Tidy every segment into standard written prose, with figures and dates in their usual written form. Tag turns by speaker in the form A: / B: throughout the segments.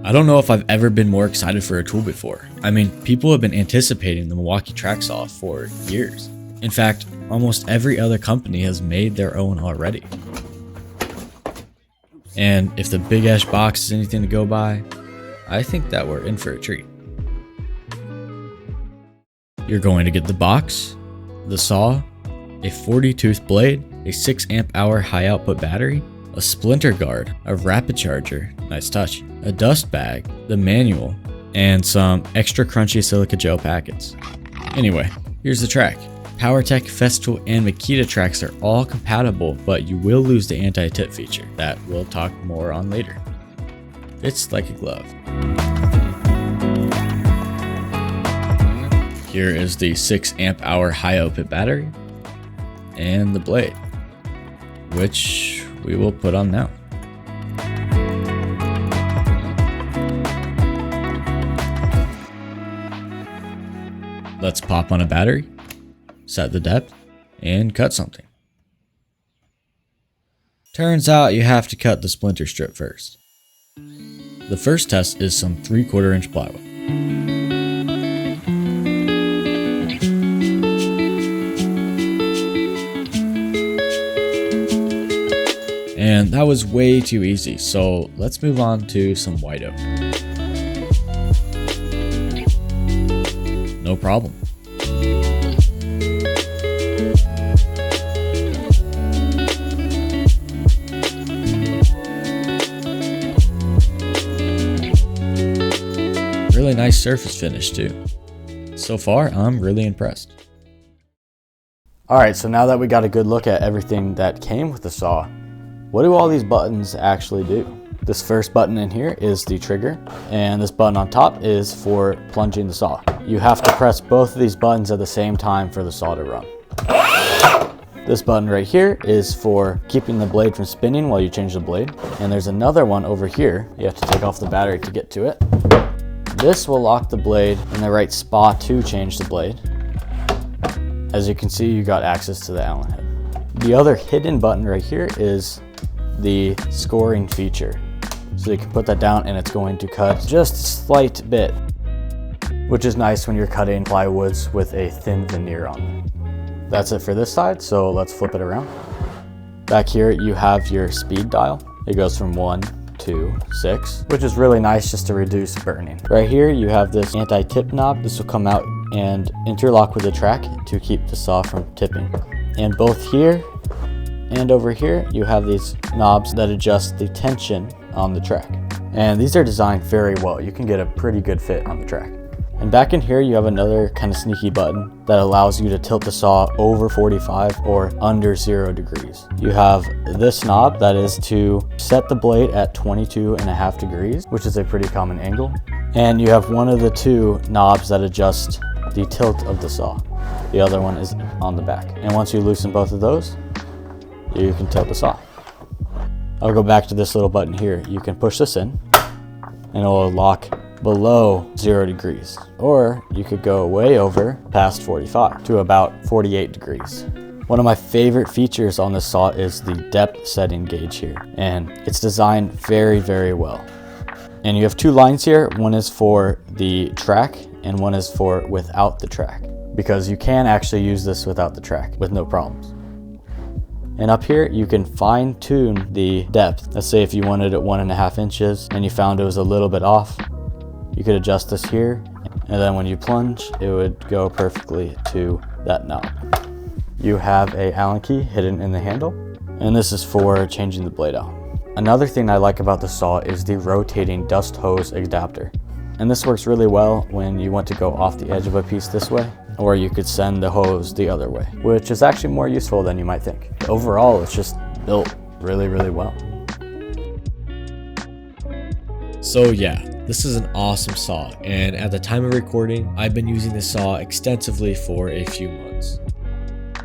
A: I don't know if I've ever been more excited for a tool before. I mean, people have been anticipating the Milwaukee Track saw for years. In fact, almost every other company has made their own already. And if the Big Ash box is anything to go by, I think that we're in for a treat. You're going to get the box, the saw, a 40-tooth blade, a 6 amp hour high output battery, a splinter guard, a rapid charger, nice touch, a dust bag, the manual, and some extra crunchy silica gel packets. Anyway, here's the track. PowerTech, Festool, and Makita tracks are all compatible, but you will lose the anti-tip feature that we'll talk more on later. It's like a glove. Here is the 6 amp hour high output battery and the blade, which we will put on now. Let's pop on a battery, set the depth, and cut something. Turns out you have to cut the splinter strip first. The first test is some 3/4 inch plywood. And that was way too easy, so let's move on to some white oak. No problem. Really nice surface finish too. So far, I'm really impressed.
B: Alright, so now that we got a good look at everything that came with the saw, what do all these buttons actually do? This first button in here is the trigger, and this button on top is for plunging the saw. You have to press both of these buttons at the same time for the saw to run. This button right here is for keeping the blade from spinning while you change the blade. And there's another one over here. You have to take off the battery to get to it. This will lock the blade in the right spot to change the blade. As you can see, you got access to the Allen head. The other hidden button right here is the scoring feature. So you can put that down and it's going to cut just a slight bit, which is nice when you're cutting plywoods with a thin veneer on them. That's it for this side, so let's flip it around. Back here you have your speed dial. It goes from 1 to 6, which is really nice just to reduce burning. Right here you have this anti-tip knob. This will come out and interlock with the track to keep the saw from tipping. And both here and over here you have these knobs that adjust the tension on the track. And these are designed very well. You can get a pretty good fit on the track. And back in here you have another kind of sneaky button that allows you to tilt the saw over 45 or under 0 degrees. You have this knob that is to set the blade at 22.5 degrees, which is a pretty common angle. And you have one of the two knobs that adjust the tilt of the saw. The other one is on the back. And once you loosen both of those, you can tilt the saw. I'll go back to this little button here. You can push this in and it will lock below 0 degrees. Or you could go way over past 45 to about 48 degrees. One of my favorite features on this saw is the depth setting gauge here. And it's designed very, very well. And you have two lines here. One is for the track and one is for without the track, because you can actually use this without the track with no problems. And up here, you can fine tune the depth. Let's say if you wanted it 1.5 inches and you found it was a little bit off, you could adjust this here. And then when you plunge, it would go perfectly to that knob. You have a Allen key hidden in the handle, and this is for changing the blade out. Another thing I like about the saw is the rotating dust hose adapter. And this works really well when you want to go off the edge of a piece this way, or you could send the hose the other way, which is actually more useful than you might think. Overall, it's just built really, really well.
A: So yeah, this is an awesome saw, and at the time of recording, I've been using this saw extensively for a few months.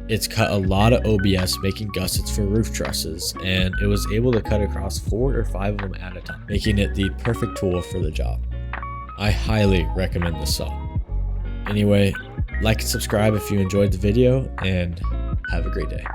A: It's cut a lot of OBS making gussets for roof trusses, and it was able to cut across 4 or 5 of them at a time, making it the perfect tool for the job. I highly recommend this saw. Anyway, like and subscribe if you enjoyed the video, and have a great day.